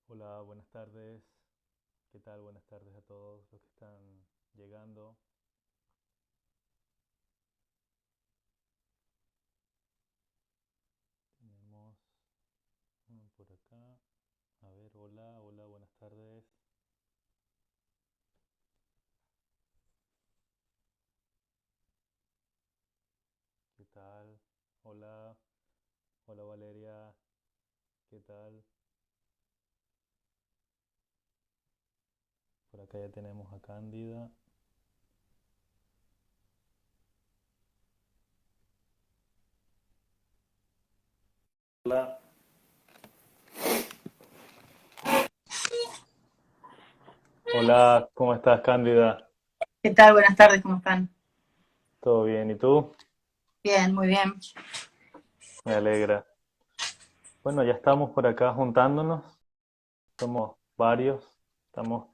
Hola, buenas tardes. ¿Qué tal? Buenas tardes a todos los que están llegando. Tenemos uno por acá. A ver, hola, hola, buenas tardes. ¿Qué tal? Hola, hola Valeria. ¿Qué tal? Por acá ya tenemos a Cándida. Hola. Hola, ¿cómo estás, Cándida? ¿Qué tal? Buenas tardes, ¿cómo están? ¿Todo bien? ¿Y tú? Bien, muy bien. Me alegra. Bueno, ya estamos por acá juntándonos. Somos varios. Estamos,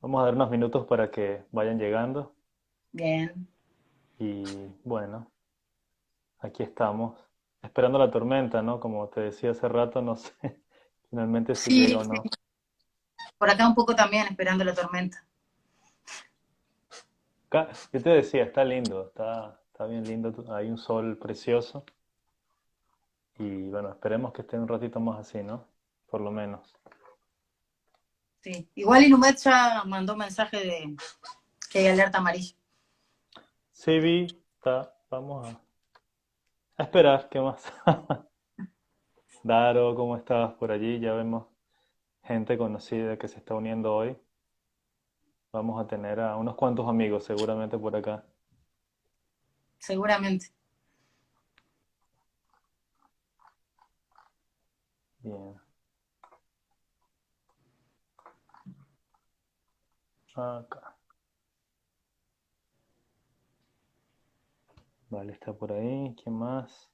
vamos a dar unos minutos para que vayan llegando. Bien. Y bueno, aquí estamos, esperando la tormenta, ¿no? Como te decía hace rato, no sé finalmente si Sí, llega o sí, no. por acá un poco también, esperando la tormenta. Yo te decía, está lindo, está bien lindo, hay un sol precioso y bueno, esperemos que esté un ratito más así, ¿no? Por lo menos. Sí. Igual Inumet ya mandó un mensaje de que hay alerta amarilla. Sí, vi, vamos a esperar, ¿qué más? Daro, ¿cómo estabas por allí? Ya vemos gente conocida que se está uniendo hoy. Vamos a tener a unos cuantos amigos seguramente por acá. Seguramente. Bien. Acá. Vale, está por ahí. ¿Quién más?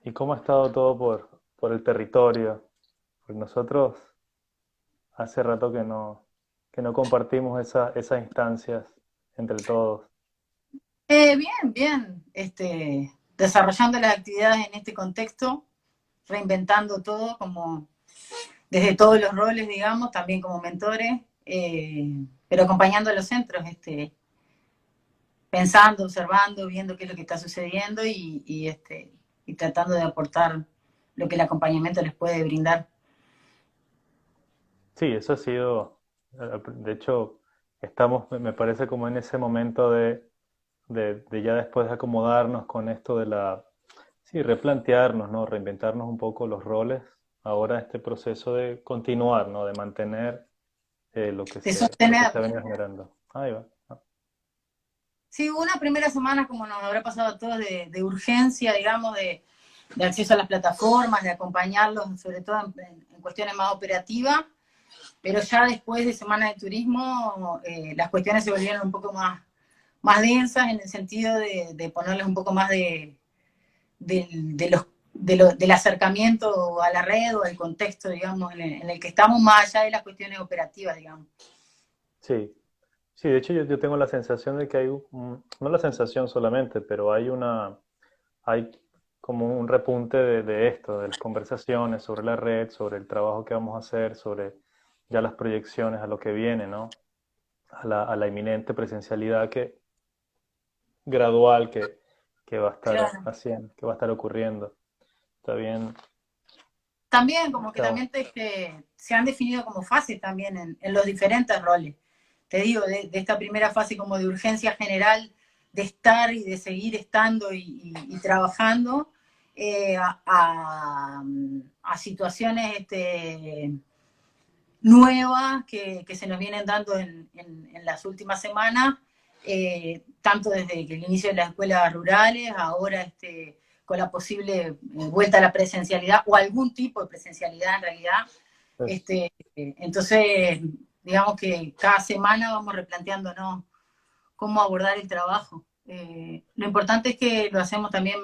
¿Y cómo ha estado todo por el territorio? Porque nosotros hace rato que no compartimos esas instancias entre todos. Bien, bien. Desarrollando las actividades en este contexto, reinventando todo, como desde todos los roles, digamos, también como mentores, pero acompañando a los centros, pensando, observando, viendo qué es lo que está sucediendo y tratando de aportar lo que el acompañamiento les puede brindar. Sí, eso ha sido, de hecho, estamos, me parece como en ese momento de ya después de acomodarnos con esto de sí, replantearnos, ¿no? Reinventarnos un poco los roles. Ahora este proceso de continuar, ¿no? De mantener De lo que sostener. se ha venido generando. Ahí va. Sí, hubo una primera semana, como nos habrá pasado a todos, de urgencia, digamos, de acceso a las plataformas, de acompañarlos, sobre todo en cuestiones más operativas, pero ya después de Semana de Turismo, las cuestiones se volvieron un poco más densas en el sentido de ponerles un poco más de los del acercamiento a la red o al contexto, digamos, en el que estamos, más allá de las cuestiones operativas, digamos. Sí, sí, de hecho yo tengo la sensación de que hay, no la sensación solamente, pero hay como un repunte de esto, de las conversaciones sobre la red, sobre el trabajo que vamos a hacer, sobre ya las proyecciones a lo que viene, ¿no? A la inminente presencialidad gradual que va a estar Claro. haciendo, que va a estar ocurriendo. Está bien, También, como que está, también se han definido como fases también en los diferentes roles. Te digo, de esta primera fase como de urgencia general, de estar y de seguir estando y trabajando, a situaciones nuevas que se nos vienen dando en las últimas semanas, tanto desde el inicio de las escuelas rurales, ahora con la posible vuelta a la presencialidad o algún tipo de presencialidad en realidad. es- Entonces, digamos que cada semana vamos replanteándonos cómo abordar el trabajo. Lo importante es que lo hacemos también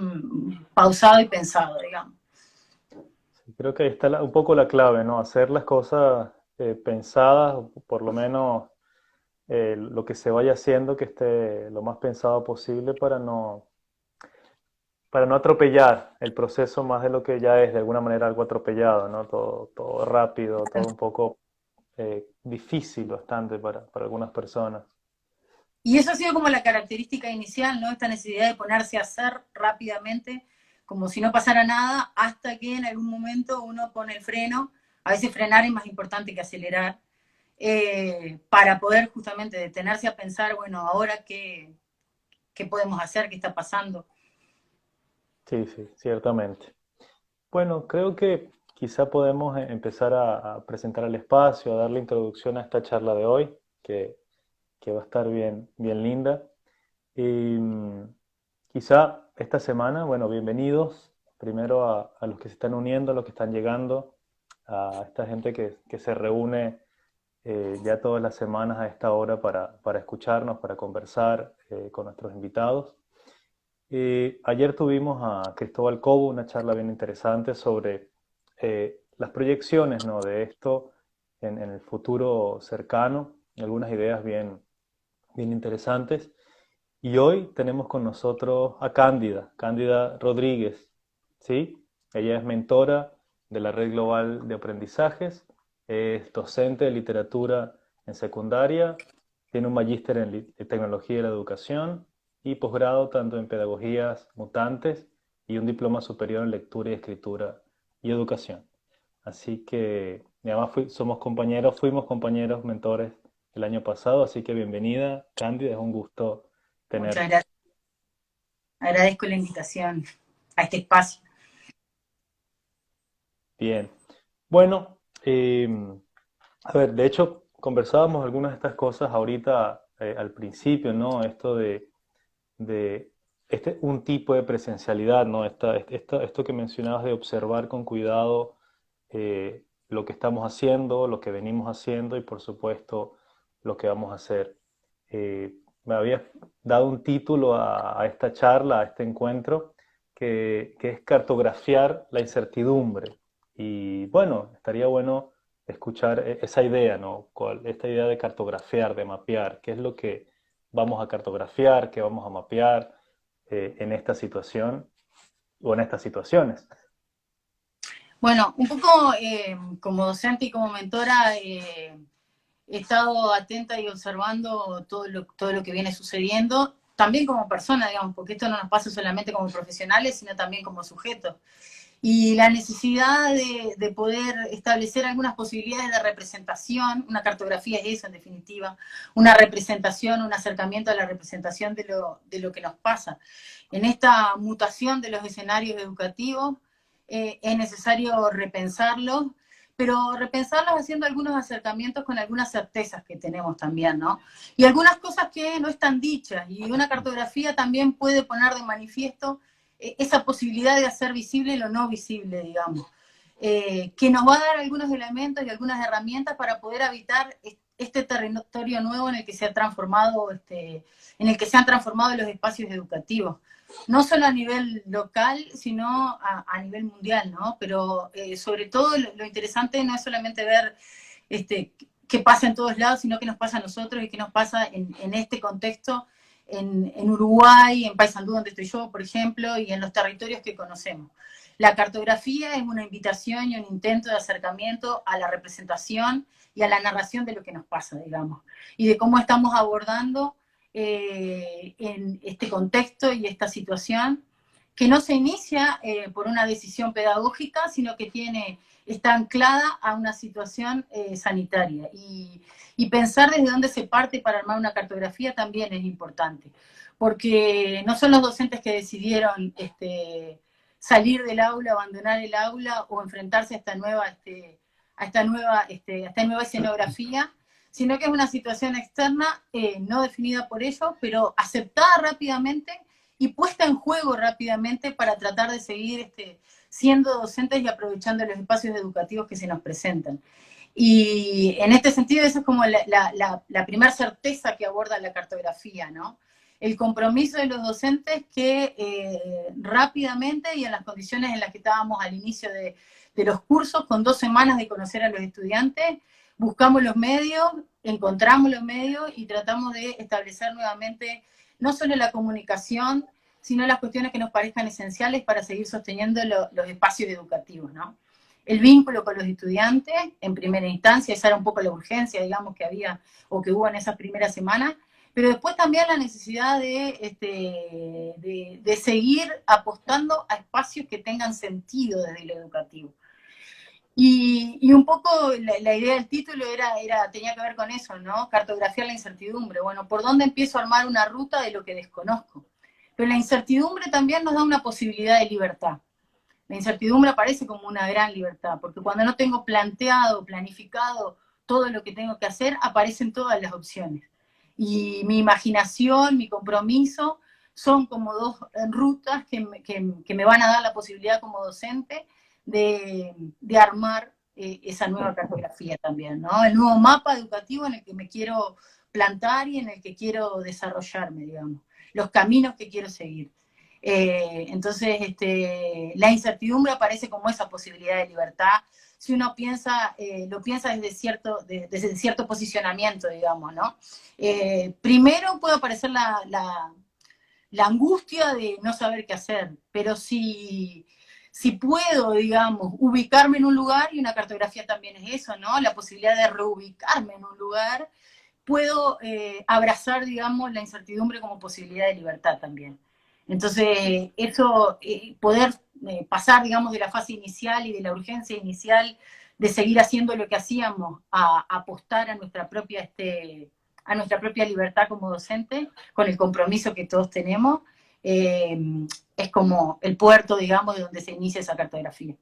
pausado y pensado, digamos. Creo que ahí está un poco la clave, ¿no? Hacer las cosas pensadas, o por lo menos lo que se vaya haciendo que esté lo más pensado posible para no atropellar el proceso más de lo que ya es de alguna manera algo atropellado, ¿no? Todo rápido, todo un poco difícil bastante para algunas personas. Y eso ha sido como la característica inicial, ¿no? Esta necesidad de ponerse a hacer rápidamente, como si no pasara nada, hasta que en algún momento uno pone el freno. A veces frenar es más importante que acelerar, para poder justamente detenerse a pensar, bueno, ahora qué podemos hacer, qué está pasando. Sí, sí, ciertamente. Bueno, creo que quizá podemos empezar a presentar el espacio, a darle introducción a esta charla de hoy, que va a estar bien, bien linda. Y quizá esta semana, bueno, bienvenidos primero a los que se están uniendo, a los que están llegando, a esta gente que se reúne ya todas las semanas a esta hora para escucharnos, para conversar con nuestros invitados. Ayer tuvimos a Cristóbal Cobo, una charla bien interesante sobre las proyecciones, ¿no?, de esto en el futuro cercano, algunas ideas bien, bien interesantes. Y hoy tenemos con nosotros a Cándida Rodríguez, ¿sí? Ella es mentora de la Red Global de Aprendizajes, es docente de literatura en secundaria, tiene un magíster en tecnología de la educación y posgrado tanto en pedagogías mutantes y un diploma superior en lectura y escritura y educación. Así que, y además somos compañeros, fuimos compañeros mentores el año pasado, así que bienvenida, Cándida, es un gusto Muchas tenerte. gracias. Agradezco la invitación a este espacio. Bien. Bueno, a ver, de hecho, conversábamos algunas de estas cosas ahorita al principio, ¿no? Esto de un tipo de presencialidad, ¿no? Esto que mencionabas de observar con cuidado lo que estamos haciendo, lo que venimos haciendo y, por supuesto, lo que vamos a hacer. Me habías dado un título a esta charla, a este encuentro, que es cartografiar la incertidumbre. Y bueno, estaría bueno escuchar esa idea, ¿no? Esta idea de cartografiar, de mapear, qué es lo que vamos a cartografiar, qué vamos a mapear en esta situación o en estas situaciones. Bueno, un poco como docente y como mentora, he estado atenta y observando todo lo que viene sucediendo, también como persona, digamos, porque esto no nos pasa solamente como profesionales, sino también como sujetos. Y la necesidad de poder establecer algunas posibilidades de representación, una cartografía es eso en definitiva, una representación, un acercamiento a la representación de lo que nos pasa. En esta mutación de los escenarios educativos es necesario repensarlos, pero repensarlos haciendo algunos acercamientos con algunas certezas que tenemos también, ¿no? Y algunas cosas que no están dichas, y una cartografía también puede poner de manifiesto esa posibilidad de hacer visible lo no visible, digamos, que nos va a dar algunos elementos y algunas herramientas para poder habitar este territorio nuevo en el que se ha transformado, en el que se han transformado los espacios educativos, no solo a nivel local, sino a nivel mundial, ¿no? Pero sobre todo lo interesante no es solamente ver qué pasa en todos lados, sino qué nos pasa a nosotros y qué nos pasa en este contexto en Uruguay, en Paysandú, donde estoy yo, por ejemplo, y en los territorios que conocemos. La cartografía es una invitación y un intento de acercamiento a la representación y a la narración de lo que nos pasa, digamos, y de cómo estamos abordando en este contexto y esta situación, que no se inicia por una decisión pedagógica, sino que está anclada a una situación sanitaria. Y pensar desde dónde se parte para armar una cartografía también es importante, porque no son los docentes que decidieron salir del aula, abandonar el aula o enfrentarse a esta nueva escenografía, sino que es una situación externa no definida por ellos, pero aceptada rápidamente y puesta en juego rápidamente para tratar de seguir siendo docentes y aprovechando los espacios educativos que se nos presentan. Y en este sentido, esa es como la primera certeza que aborda la cartografía, ¿no? el compromiso de los docentes que rápidamente y en las condiciones en las que estábamos al inicio de los cursos, con 2 semanas de conocer a los estudiantes, buscamos los medios, encontramos los medios y tratamos de establecer nuevamente no solo la comunicación, sino las cuestiones que nos parezcan esenciales para seguir sosteniendo los espacios educativos, ¿no? El vínculo con los estudiantes, en primera instancia, esa era un poco la urgencia, digamos, que había o que hubo en esas primeras semanas, pero después también la necesidad de seguir apostando a espacios que tengan sentido desde lo educativo. Y un poco la idea del título tenía que ver con eso, ¿no? Cartografiar la incertidumbre. Bueno, ¿por dónde empiezo a armar una ruta de lo que desconozco? Pero la incertidumbre también nos da una posibilidad de libertad. La incertidumbre aparece como una gran libertad, porque cuando no tengo planteado, planificado todo lo que tengo que hacer, aparecen todas las opciones. Y mi imaginación, mi compromiso, son como 2 rutas que me van a dar la posibilidad como docente de armar esa nueva cartografía también, ¿no? El nuevo mapa educativo en el que me quiero plantar y en el que quiero desarrollarme, digamos. Los caminos que quiero seguir. Entonces, la incertidumbre aparece como esa posibilidad de libertad. Si uno piensa, lo piensa desde cierto posicionamiento, digamos, ¿no? Primero puede aparecer la angustia de no saber qué hacer, pero si puedo, digamos, ubicarme en un lugar, y una cartografía también es eso, ¿no? La posibilidad de reubicarme en un lugar, puedo abrazar, digamos, la incertidumbre como posibilidad de libertad también. Entonces, eso, poder pasar, digamos, de la fase inicial y de la urgencia inicial de seguir haciendo lo que hacíamos a apostar a nuestra propia libertad como docente, con el compromiso que todos tenemos, es como el puerto, digamos, de donde se inicia esa cartografía.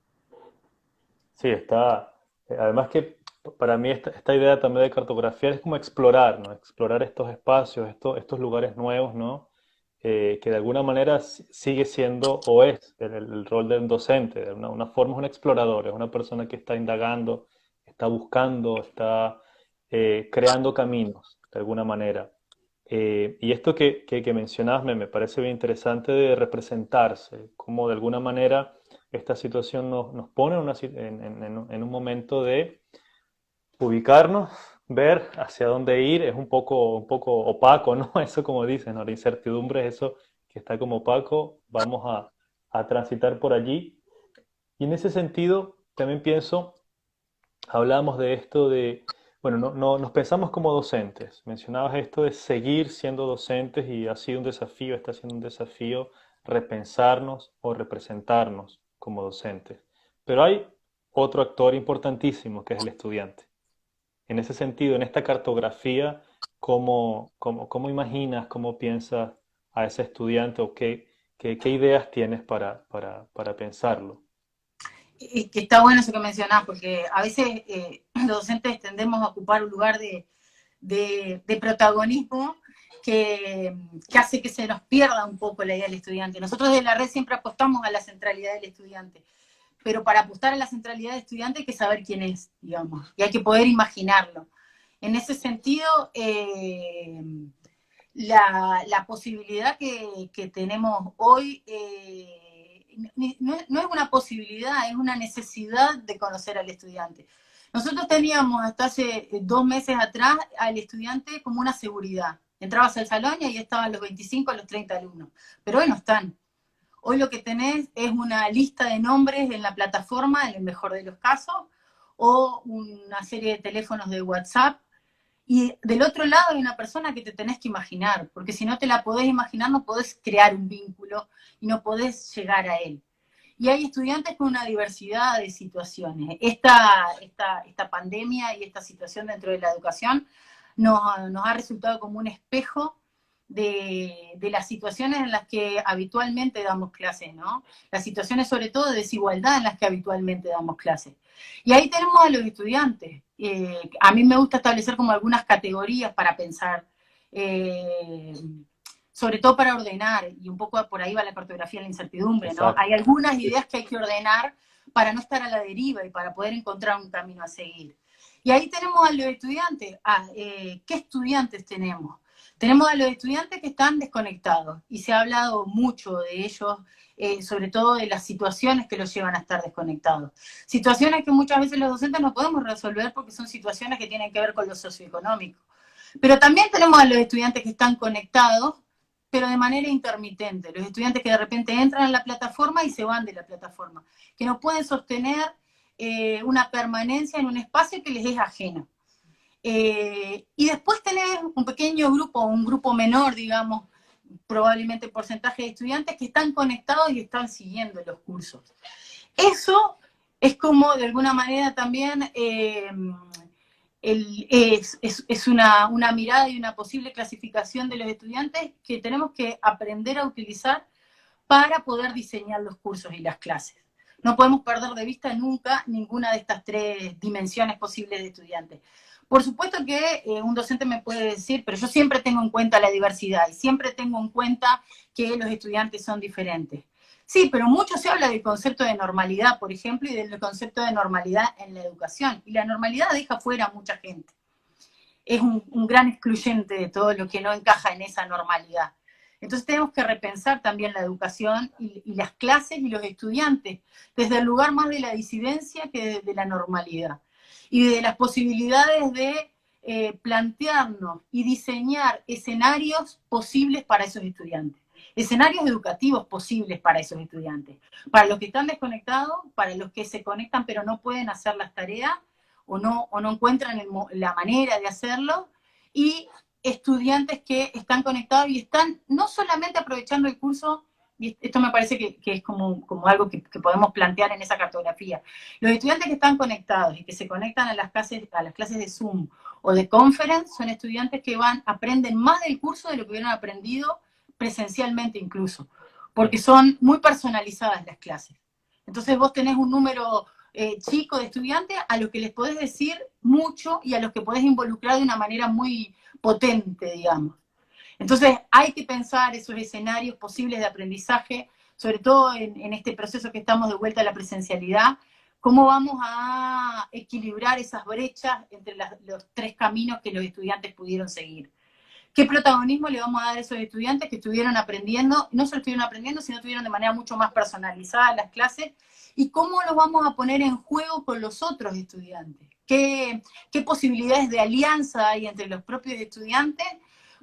Sí, está. Además que para mí esta idea también de cartografiar es como explorar, ¿no? Explorar estos espacios, estos lugares nuevos, ¿no? Que de alguna manera sigue siendo o es el rol del docente. De una forma es un explorador, es una persona que está indagando, está buscando, está creando caminos, de alguna manera. Y esto que mencionas me parece bien interesante de representarse, como de alguna manera esta situación nos pone en un momento de ubicarnos, ver hacia dónde ir. Es un poco opaco, ¿no? Eso como dicen, ¿no? La incertidumbre es eso que está como opaco, vamos a transitar por allí. Y en ese sentido, también pienso, hablábamos de esto de, bueno, nos pensamos como docentes. Mencionabas esto de seguir siendo docentes y ha sido un desafío, está siendo un desafío repensarnos o representarnos como docentes. Pero hay otro actor importantísimo que es el estudiante. En ese sentido, en esta cartografía, ¿cómo imaginas, cómo piensas a ese estudiante o qué ideas tienes para pensarlo? Que está bueno eso que mencionás, porque a veces los docentes tendemos a ocupar un lugar de protagonismo que hace que se nos pierda un poco la idea del estudiante. Nosotros de la red siempre apostamos a la centralidad del estudiante, pero para apostar a la centralidad del estudiante hay que saber quién es, digamos, y hay que poder imaginarlo. En ese sentido, la posibilidad que tenemos hoy no es una posibilidad, es una necesidad de conocer al estudiante. Nosotros teníamos hasta hace 2 meses atrás al estudiante como una seguridad. Entrabas al salón y ahí estaban los 25 a los 30 alumnos, pero hoy no están. Hoy lo que tenés es una lista de nombres en la plataforma, en el mejor de los casos, o una serie de teléfonos de WhatsApp, y del otro lado hay una persona que te tenés que imaginar, porque si no te la podés imaginar no podés crear un vínculo y no podés llegar a él. Y hay estudiantes con una diversidad de situaciones. Esta pandemia y esta situación dentro de la educación nos ha resultado como un espejo de las situaciones en las que habitualmente damos clases, ¿no? Las situaciones sobre todo de desigualdad en las que habitualmente damos clases. Y ahí tenemos a los estudiantes. A mí me gusta establecer como algunas categorías para pensar, sobre todo para ordenar, y un poco por ahí va la cartografía de la incertidumbre, ¿no? Exacto. Hay algunas ideas que hay que ordenar para no estar a la deriva y para poder encontrar un camino a seguir. Y ahí tenemos a los estudiantes. ¿Qué estudiantes tenemos? Tenemos a los estudiantes que están desconectados, y se ha hablado mucho de ellos, sobre todo de las situaciones que los llevan a estar desconectados. Situaciones que muchas veces los docentes no podemos resolver porque son situaciones que tienen que ver con lo socioeconómico. Pero también tenemos a los estudiantes que están conectados, pero de manera intermitente. Los estudiantes que de repente entran en la plataforma y se van de la plataforma, que no pueden sostener una permanencia en un espacio que les es ajeno. Y después tenés un pequeño grupo, un grupo menor, digamos, probablemente porcentaje de estudiantes que están conectados y están siguiendo los cursos. Eso es como, de alguna manera, también es una mirada y una posible clasificación de los estudiantes que tenemos que aprender a utilizar para poder diseñar los cursos y las clases. No podemos perder de vista nunca ninguna de estas tres dimensiones posibles de estudiantes. Por supuesto que un docente me puede decir, pero yo siempre tengo en cuenta la diversidad y siempre tengo en cuenta que los estudiantes son diferentes. Sí, pero mucho se habla del concepto de normalidad, por ejemplo, y del concepto de normalidad en la educación. Y la normalidad deja fuera a mucha gente. Es un gran excluyente de todo lo que no encaja en esa normalidad. Entonces tenemos que repensar también la educación y las clases y los estudiantes, desde el lugar más de la disidencia que de la normalidad. Y de las posibilidades de plantearnos y diseñar escenarios posibles para esos estudiantes. Escenarios educativos posibles para esos estudiantes. Para los que están desconectados, para los que se conectan pero no pueden hacer las tareas, o no encuentran la manera de hacerlo, y estudiantes que están conectados y están no solamente aprovechando el curso, y esto me parece que es como algo que podemos plantear en esa cartografía. Los estudiantes que están conectados y que se conectan a las clases de Zoom o de Conference son estudiantes que aprenden más del curso de lo que hubieran aprendido presencialmente incluso, porque son muy personalizadas las clases. Entonces vos tenés un número chico de estudiantes a los que les podés decir mucho y a los que podés involucrar de una manera muy potente, digamos. Entonces hay que pensar esos escenarios posibles de aprendizaje, sobre todo en este proceso que estamos de vuelta a la presencialidad, cómo vamos a equilibrar esas brechas entre los tres caminos que los estudiantes pudieron seguir. ¿Qué protagonismo le vamos a dar a esos estudiantes que estuvieron aprendiendo, no solo estuvieron aprendiendo, sino estuvieron de manera mucho más personalizada las clases? ¿Y cómo los vamos a poner en juego con los otros estudiantes? ¿Qué posibilidades de alianza hay entre los propios estudiantes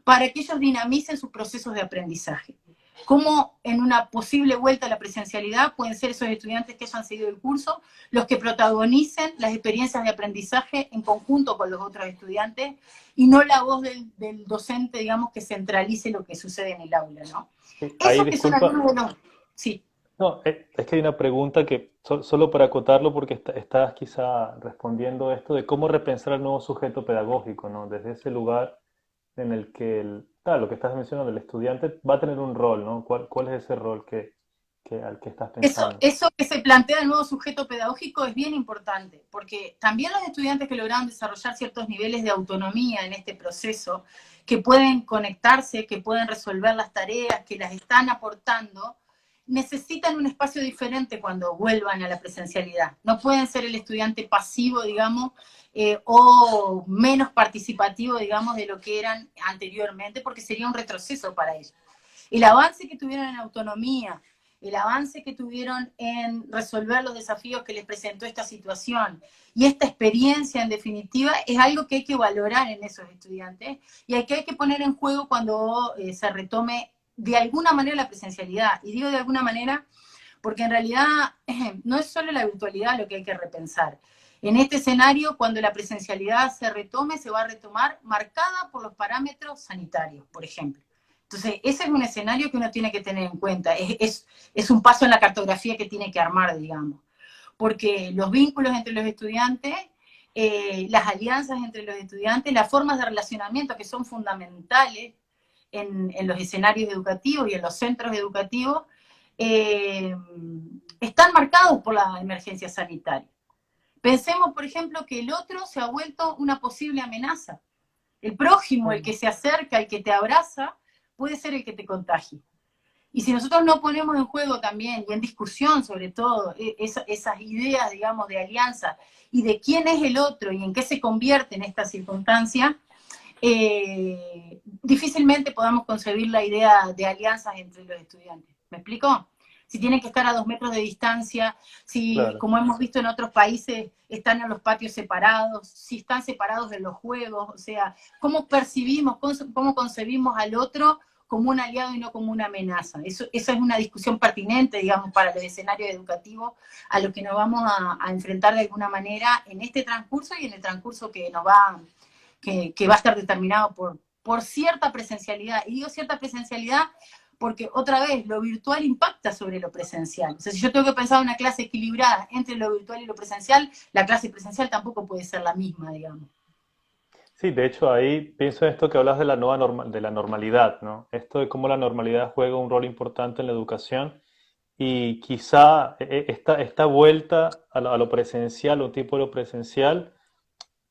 para que ellos dinamicen sus procesos de aprendizaje? ¿Cómo en una posible vuelta a la presencialidad pueden ser esos estudiantes que hayan seguido el curso los que protagonicen las experiencias de aprendizaje en conjunto con los otros estudiantes y no la voz del docente, digamos, que centralice lo que sucede en el aula, ¿no? Sí, ahí Esos que son disculpa. algunos de los... Sí. No, es que hay una pregunta que, solo para acotarlo, porque estás quizá respondiendo esto de cómo repensar el nuevo sujeto pedagógico, ¿no? Desde ese lugar en el que lo que estás mencionando, el estudiante va a tener un rol, ¿no? ¿Cuál es ese rol al que estás pensando? Eso que se plantea el nuevo sujeto pedagógico es bien importante, porque también los estudiantes que lograron desarrollar ciertos niveles de autonomía en este proceso, que pueden conectarse, que pueden resolver las tareas, que las están aportando, necesitan un espacio diferente cuando vuelvan a la presencialidad. No pueden ser el estudiante pasivo, digamos, o menos participativo, digamos, de lo que eran anteriormente, porque sería un retroceso para ellos. El avance que tuvieron en autonomía, el avance que tuvieron en resolver los desafíos que les presentó esta situación y esta experiencia, en definitiva, es algo que hay que valorar en esos estudiantes y que hay que poner en juego cuando se retome de alguna manera la presencialidad. Y digo de alguna manera porque en realidad no es solo la virtualidad lo que hay que repensar. En este escenario, cuando la presencialidad se retome, se va a retomar marcada por los parámetros sanitarios, por ejemplo. Entonces, ese es un escenario que uno tiene que tener en cuenta. Es un paso en la cartografía que tiene que armar, digamos. Porque los vínculos entre los estudiantes, las alianzas entre los estudiantes, las formas de relacionamiento que son fundamentales en los escenarios educativos y en los centros educativos, están marcados por la emergencia sanitaria. Pensemos, por ejemplo, que el otro se ha vuelto una posible amenaza. El prójimo, el que se acerca, el que te abraza, puede ser el que te contagie. Y si nosotros no ponemos en juego también, y en discusión sobre todo, esas ideas, digamos, de alianza, y de quién es el otro, y en qué se convierte en esta circunstancia, difícilmente podamos concebir la idea de alianzas entre los estudiantes. ¿Me explico? Si tienen que estar a 2 metros de distancia, si, Claro. como hemos visto en otros países, están en los patios separados, si están separados de los juegos, o sea, cómo percibimos, cómo concebimos al otro como un aliado y no como una amenaza. Eso es una discusión pertinente, digamos, para los escenarios educativos a lo que nos vamos a enfrentar de alguna manera en este transcurso y en el transcurso que nos va que va a estar determinado por cierta presencialidad. Y digo cierta presencialidad porque, otra vez, lo virtual impacta sobre lo presencial. O sea, si yo tengo que pensar una clase equilibrada entre lo virtual y lo presencial, la clase presencial tampoco puede ser la misma, digamos. Sí, de hecho ahí pienso en esto que hablas de la nueva de la normalidad, ¿no? Esto de cómo la normalidad juega un rol importante en la educación y quizá esta vuelta a lo presencial, un tipo de lo presencial,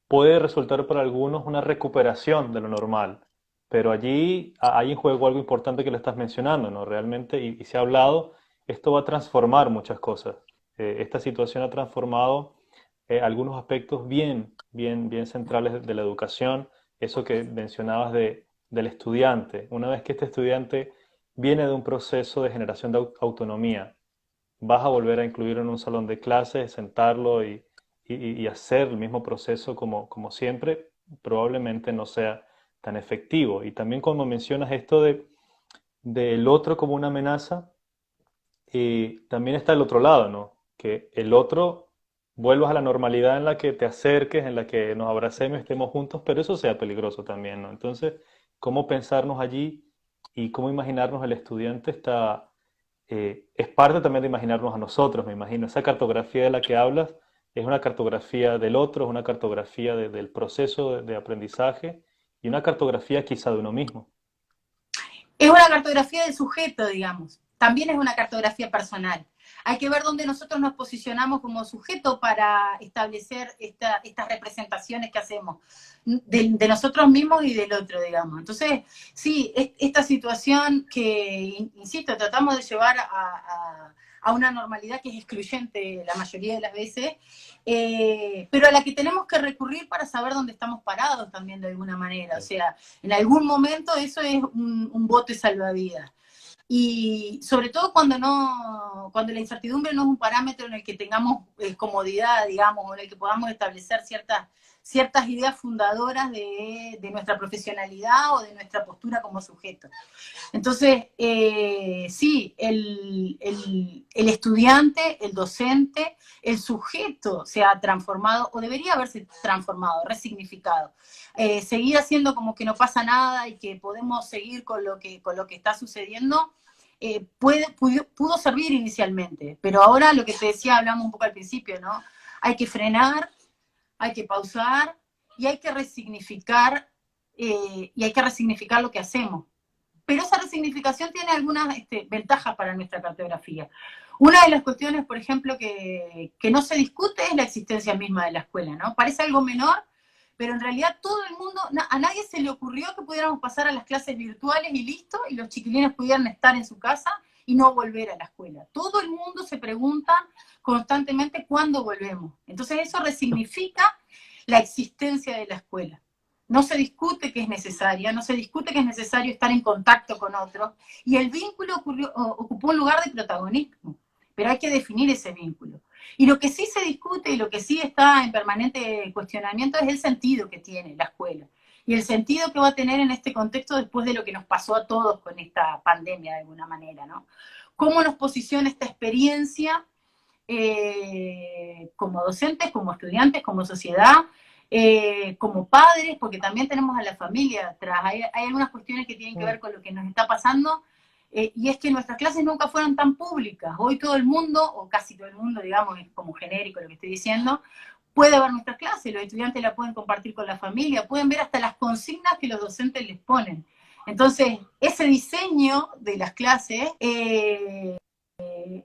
puede resultar para algunos una recuperación de lo normal, pero allí hay en juego algo importante que le estás mencionando, ¿no? Realmente, y se ha hablado, esto va a transformar muchas cosas. Esta situación ha transformado algunos aspectos bien centrales de la educación, eso que mencionabas del estudiante. Una vez que este estudiante viene de un proceso de generación de autonomía, vas a volver a incluir en un salón de clases, sentarlo y hacer el mismo proceso como siempre, probablemente no sea tan efectivo. Y también cuando mencionas esto del otro como una amenaza, también está el otro lado, ¿no? Que el otro vuelvas a la normalidad en la que te acerques, en la que nos abracemos, estemos juntos, pero eso sea peligroso también, ¿no? Entonces, cómo pensarnos allí y cómo imaginarnos el estudiante está es parte también de imaginarnos a nosotros, me imagino. Esa cartografía de la que hablas es una cartografía del otro, es una cartografía del proceso de aprendizaje y una cartografía quizá de uno mismo. Es una cartografía del sujeto, digamos. También es una cartografía personal. Hay que ver dónde nosotros nos posicionamos como sujeto para establecer estas representaciones que hacemos de nosotros mismos y del otro, digamos. Entonces, sí, esta situación que, insisto, tratamos de llevar a una normalidad que es excluyente la mayoría de las veces, pero a la que tenemos que recurrir para saber dónde estamos parados también de alguna manera. O Sí. sea, en algún momento eso es un bote salvavidas. Y sobre todo cuando la incertidumbre no es un parámetro en el que tengamos comodidad, digamos, o en el que podamos establecer ciertas ideas fundadoras de nuestra profesionalidad o de nuestra postura como sujeto. Entonces, sí, el estudiante, el docente, el sujeto se ha transformado, o debería haberse transformado, resignificado. Seguir haciendo como que no pasa nada y que podemos seguir con lo que está sucediendo, pudo servir inicialmente, pero ahora lo que te decía, hablamos un poco al principio, ¿no? Hay que frenar, hay que pausar y hay que resignificar lo que hacemos. Pero esa resignificación tiene algunas ventajas para nuestra cartografía. Una de las cuestiones, por ejemplo, que no se discute es la existencia misma de la escuela, ¿no? Parece algo menor, pero en realidad todo el mundo, a nadie se le ocurrió que pudiéramos pasar a las clases virtuales y listo, y los chiquilines pudieran estar en su casa y no volver a la escuela. Todo el mundo se pregunta constantemente cuándo volvemos. Entonces eso resignifica la existencia de la escuela. No se discute que es necesaria, no se discute que es necesario estar en contacto con otros, y el vínculo ocupó un lugar de protagonismo, pero hay que definir ese vínculo. Y lo que sí se discute y lo que sí está en permanente cuestionamiento es el sentido que tiene la escuela y el sentido que va a tener en este contexto después de lo que nos pasó a todos con esta pandemia de alguna manera, ¿no? ¿Cómo nos posiciona esta experiencia como docentes, como estudiantes, como sociedad, como padres, porque también tenemos a la familia atrás. Hay algunas cuestiones que tienen que ver con lo que nos está pasando, y es que nuestras clases nunca fueron tan públicas. Hoy todo el mundo, o casi todo el mundo, digamos, es como genérico lo que estoy diciendo, puede ver nuestras clases, los estudiantes la pueden compartir con la familia, pueden ver hasta las consignas que los docentes les ponen. Entonces, ese diseño de las clases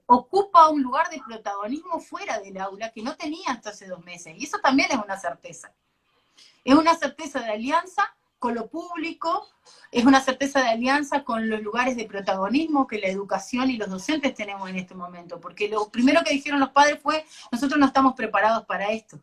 ocupa un lugar de protagonismo fuera del aula que no tenía hasta hace 2 meses. Y eso también es una certeza. Es una certeza de alianza con lo público, es una certeza de alianza con los lugares de protagonismo que la educación y los docentes tenemos en este momento. Porque lo primero que dijeron los padres fue, nosotros no estamos preparados para esto.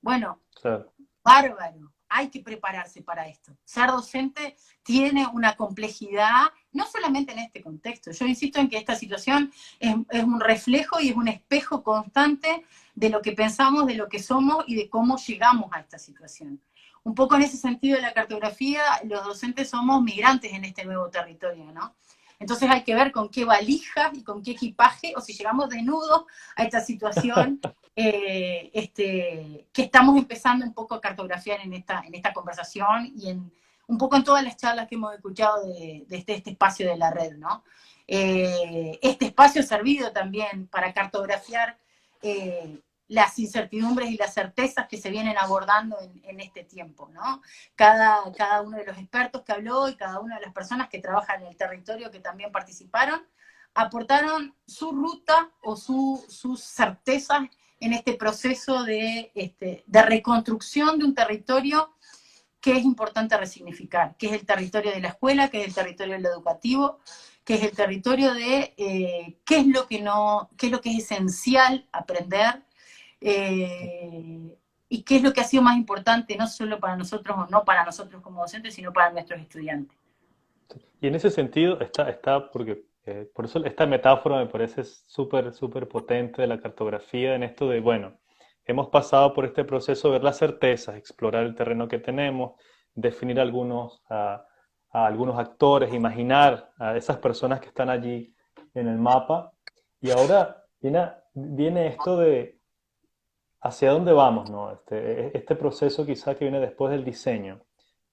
Bueno, Claro. bárbaro. hay que prepararse para esto. Ser docente tiene una complejidad, no solamente en este contexto. Yo insisto en que esta situación es un reflejo y es un espejo constante de lo que pensamos, de lo que somos y de cómo llegamos a esta situación. Un poco en ese sentido de la cartografía, los docentes somos migrantes en este nuevo territorio, ¿no? Entonces hay que ver con qué valijas y con qué equipaje, o si llegamos desnudos a esta situación, que estamos empezando un poco a cartografiar en esta conversación y un poco en todas las charlas que hemos escuchado de este espacio de la red, ¿no? Este espacio ha servido también para cartografiar las incertidumbres y las certezas que se vienen abordando en este tiempo, ¿no? Cada uno de los expertos que habló y cada una de las personas que trabajan en el territorio que también participaron, aportaron su ruta o sus certezas en este proceso de reconstrucción de un territorio que es importante resignificar, que es el territorio de la escuela, que es el territorio de lo educativo, que es el territorio de qué es lo que es esencial aprender, y qué es lo que ha sido más importante, no solo para nosotros o no para nosotros como docentes, sino para nuestros estudiantes. Y en ese sentido porque por eso esta metáfora me parece súper, súper potente de la cartografía en esto de, bueno, hemos pasado por este proceso de ver las certezas, explorar el terreno que tenemos, definir a algunos actores, imaginar a esas personas que están allí en el mapa, y ahora viene esto de hacia dónde vamos, ¿no? Este proceso quizá que viene después del diseño.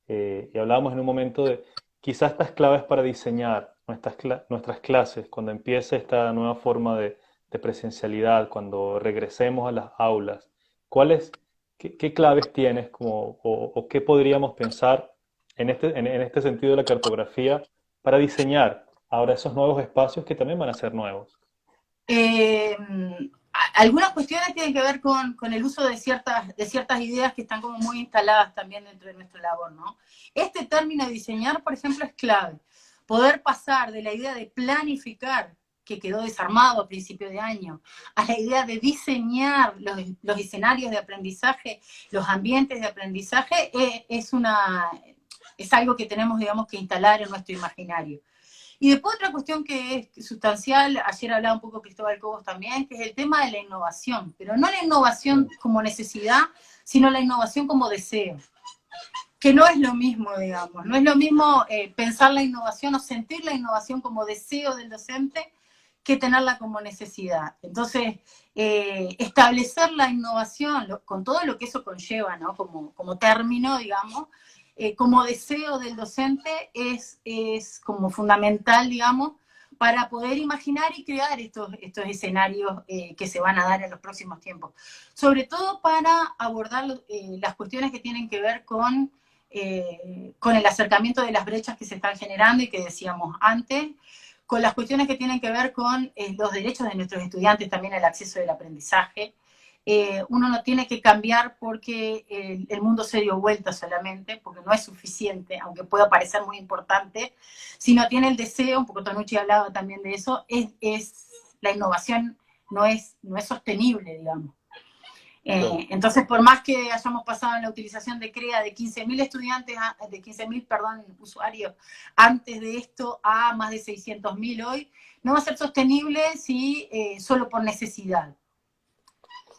Y hablábamos en un momento de quizás estas claves para diseñar nuestras clases, cuando empiece esta nueva forma de presencialidad, cuando regresemos a las aulas. ¿Qué claves tienes o qué podríamos pensar en este sentido de la cartografía para diseñar ahora esos nuevos espacios que también van a ser nuevos? Algunas cuestiones tienen que ver con el uso de ciertas ideas que están como muy instaladas también dentro de nuestra labor, ¿no? Este término de diseñar, por ejemplo, es clave. Poder pasar de la idea de planificar, que quedó desarmado a principio de año, a la idea de diseñar los escenarios de aprendizaje, los ambientes de aprendizaje, es algo que tenemos, digamos, que instalar en nuestro imaginario. Y después otra cuestión que es sustancial, ayer hablaba un poco Cristóbal Cobos también, que es el tema de la innovación, pero no la innovación como necesidad, sino la innovación como deseo, que no es lo mismo, digamos, no es lo mismo pensar la innovación o sentir la innovación como deseo del docente que tenerla como necesidad. Entonces, establecer la innovación con todo lo que eso conlleva, ¿no? Como término, digamos, como deseo del docente es como fundamental, digamos, para poder imaginar y crear estos escenarios que se van a dar en los próximos tiempos. Sobre todo para abordar las cuestiones que tienen que ver con el acercamiento de las brechas que se están generando y que decíamos antes, con las cuestiones que tienen que ver con los derechos de nuestros estudiantes, también el acceso del aprendizaje. Uno no tiene que cambiar porque el mundo se dio vuelta solamente, porque no es suficiente, aunque pueda parecer muy importante. Si no tiene el deseo, un poco Tonucci hablaba también de eso, la innovación no es sostenible, digamos. Entonces, por más que hayamos pasado en la utilización de CREA de 15.000 estudiantes, de 15.000, perdón, usuarios antes de esto a más de 600.000 hoy, no va a ser sostenible si solo por necesidad.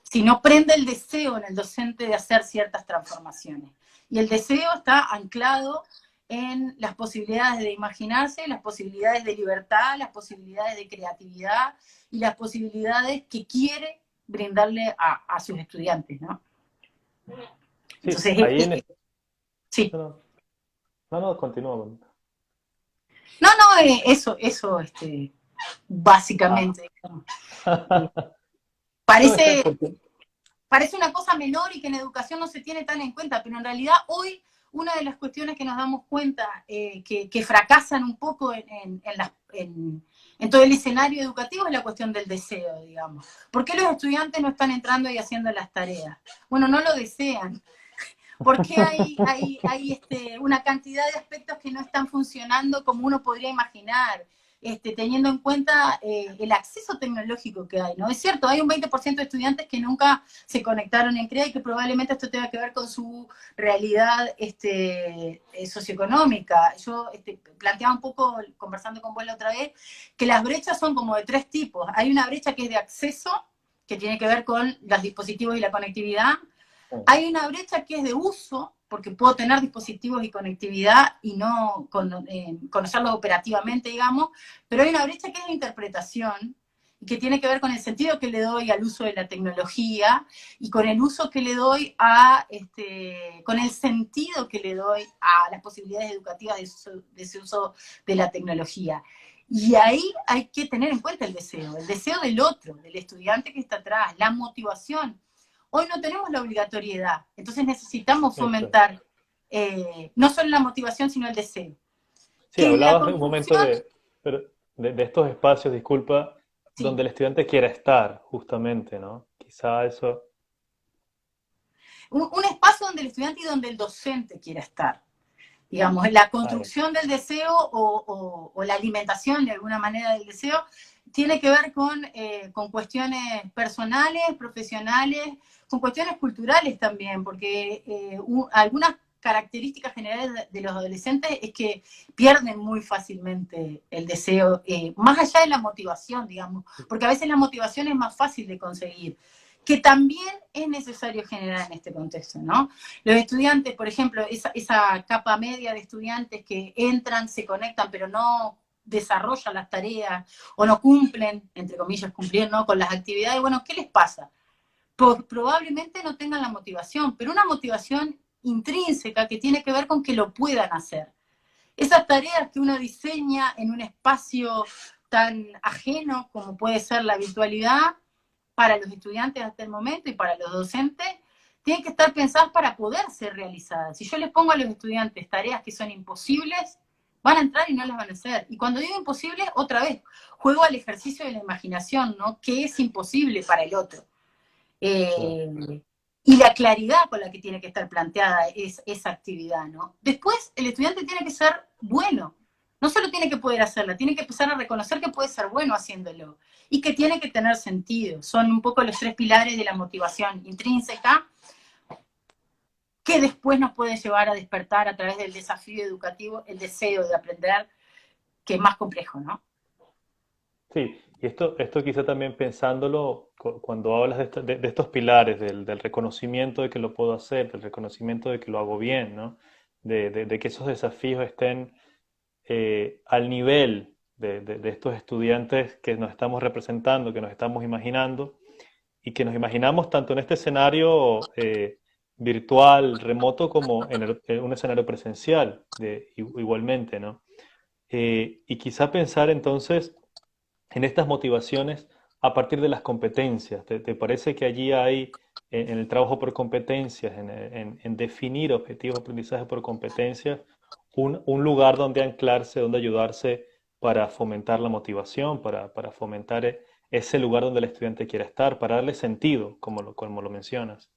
Si no prende el deseo en el docente de hacer ciertas transformaciones. Y el deseo está anclado en las posibilidades de imaginarse, las posibilidades de libertad, las posibilidades de creatividad y las posibilidades que quiere brindarle a sus estudiantes, ¿no? Sí, entonces, ahí en sí. No, continúa. No, eso, básicamente. Parece una cosa menor y que en educación no se tiene tan en cuenta, pero en realidad hoy una de las cuestiones que nos damos cuenta que fracasan un poco en todo el escenario educativo es la cuestión del deseo, digamos. ¿Por qué los estudiantes no están entrando y haciendo las tareas? Bueno, no lo desean. ¿Por qué hay una cantidad de aspectos que no están funcionando como uno podría imaginar? teniendo en cuenta el acceso tecnológico que hay, ¿no? Es cierto, hay un 20% de estudiantes que nunca se conectaron en CREA y que probablemente esto tenga que ver con su realidad socioeconómica. Yo planteaba un poco, conversando con vos la otra vez, que las brechas son como de 3 tipos. Hay una brecha que es de acceso, que tiene que ver con los dispositivos y la conectividad. Hay una brecha que es de uso, porque puedo tener dispositivos y conectividad y no conocerlos operativamente, digamos, pero hay una brecha que es de interpretación, y que tiene que ver con el sentido que le doy al uso de la tecnología, y con el uso que le doy con el sentido que le doy a las posibilidades educativas de ese uso de la tecnología. Y ahí hay que tener en cuenta el deseo del otro, del estudiante que está atrás, la motivación. Hoy no tenemos la obligatoriedad, entonces necesitamos fomentar no solo la motivación, sino el deseo. Sí, Que en la hablabas en un momento construcción, de estos espacios, disculpa, sí, donde el estudiante quiera estar, justamente, ¿no? Quizá eso, un espacio donde el estudiante y donde el docente quiera estar. Digamos, la claro, construcción del deseo o la alimentación de alguna manera del deseo tiene que ver con cuestiones personales, profesionales, con cuestiones culturales también, porque algunas características generales de los adolescentes es que pierden muy fácilmente el deseo, más allá de la motivación, digamos, porque a veces la motivación es más fácil de conseguir, que también es necesario generar en este contexto, ¿no? Los estudiantes, por ejemplo, esa capa media de estudiantes que entran, se conectan, pero no desarrollan las tareas o no cumplen, entre comillas, cumplir, ¿no?, con las actividades, bueno, ¿qué les pasa? Probablemente no tengan la motivación, pero una motivación intrínseca que tiene que ver con que lo puedan hacer. Esas tareas que uno diseña en un espacio tan ajeno como puede ser la virtualidad, para los estudiantes hasta el momento y para los docentes, tienen que estar pensadas para poder ser realizadas. Si yo les pongo a los estudiantes tareas que son imposibles, van a entrar y no las van a hacer. Y cuando digo imposible, otra vez, juego al ejercicio de la imaginación, ¿no? ¿Qué es imposible para el otro? claro. Y la claridad con la que tiene que estar planteada esa actividad, ¿no? Después, el estudiante tiene que ser bueno. No solo tiene que poder hacerla, tiene que empezar a reconocer que puede ser bueno haciéndolo y que tiene que tener sentido. Son un poco los 3 pilares de la motivación intrínseca que después nos puede llevar a despertar a través del desafío educativo el deseo de aprender, que es más complejo, ¿no? Sí, y esto quizá también pensándolo, cuando hablas de estos pilares, del reconocimiento de que lo puedo hacer, del reconocimiento de que lo hago bien, ¿no? De que esos desafíos estén al nivel de estos estudiantes que nos estamos representando, que nos estamos imaginando, y que nos imaginamos tanto en este escenario virtual, remoto, como en un escenario presencial, igualmente, ¿no? Y quizá pensar entonces en estas motivaciones a partir de las competencias. ¿Te parece que allí hay, en el trabajo por competencias, en definir objetivos de aprendizaje por competencias, un lugar donde anclarse, donde ayudarse para fomentar la motivación, para fomentar ese lugar donde el estudiante quiera estar, para darle sentido, como lo mencionas?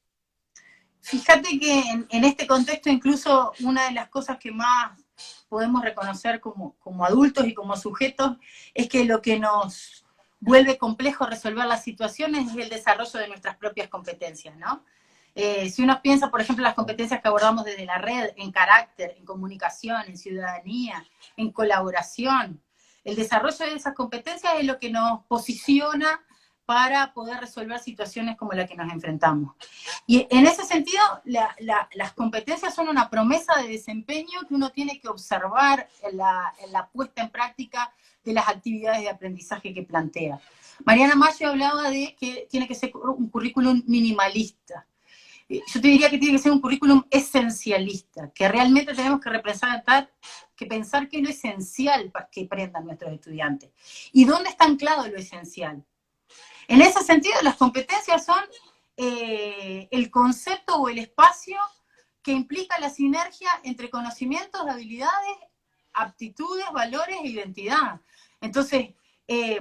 Fíjate que en este contexto incluso una de las cosas que más podemos reconocer como adultos y como sujetos es que lo que nos vuelve complejo resolver las situaciones es el desarrollo de nuestras propias competencias, ¿no? Si uno piensa, por ejemplo, las competencias que abordamos desde la red, en carácter, en comunicación, en ciudadanía, en colaboración, el desarrollo de esas competencias es lo que nos posiciona para poder resolver situaciones como la que nos enfrentamos. Y en ese sentido, las competencias son una promesa de desempeño que uno tiene que observar en la puesta en práctica de las actividades de aprendizaje que plantea. Mariana Mayo hablaba de que tiene que ser un currículum minimalista. Yo te diría que tiene que ser un currículum esencialista, que realmente tenemos que pensar qué es lo esencial para que aprendan nuestros estudiantes. ¿Y dónde está anclado lo esencial? En ese sentido, las competencias son el concepto o el espacio que implica la sinergia entre conocimientos, habilidades, aptitudes, valores e identidad. Entonces,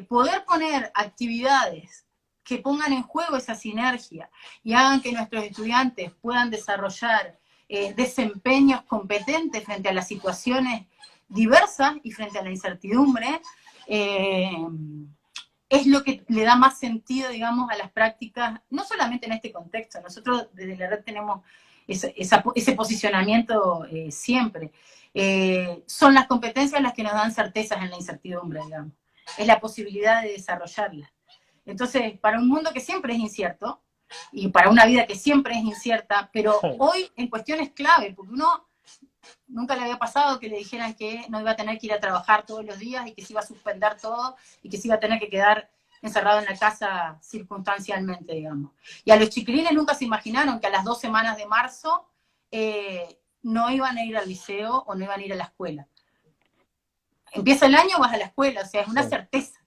poder poner actividades que pongan en juego esa sinergia y hagan que nuestros estudiantes puedan desarrollar desempeños competentes frente a las situaciones diversas y frente a la incertidumbre, es lo que le da más sentido, digamos, a las prácticas, no solamente en este contexto. Nosotros desde la red tenemos ese posicionamiento siempre. Son las competencias las que nos dan certezas en la incertidumbre, digamos. Es la posibilidad de desarrollarlas. Entonces, para un mundo que siempre es incierto, y para una vida que siempre es incierta, pero hoy en cuestiones clave, porque uno nunca le había pasado que le dijeran que no iba a tener que ir a trabajar todos los días y que se iba a suspender todo y que se iba a tener que quedar encerrado en la casa circunstancialmente, digamos. Y a los chiquilines nunca se imaginaron que a las 2 semanas de marzo no iban a ir al liceo o no iban a ir a la escuela. Empieza el año, vas a la escuela, o sea, es una certeza.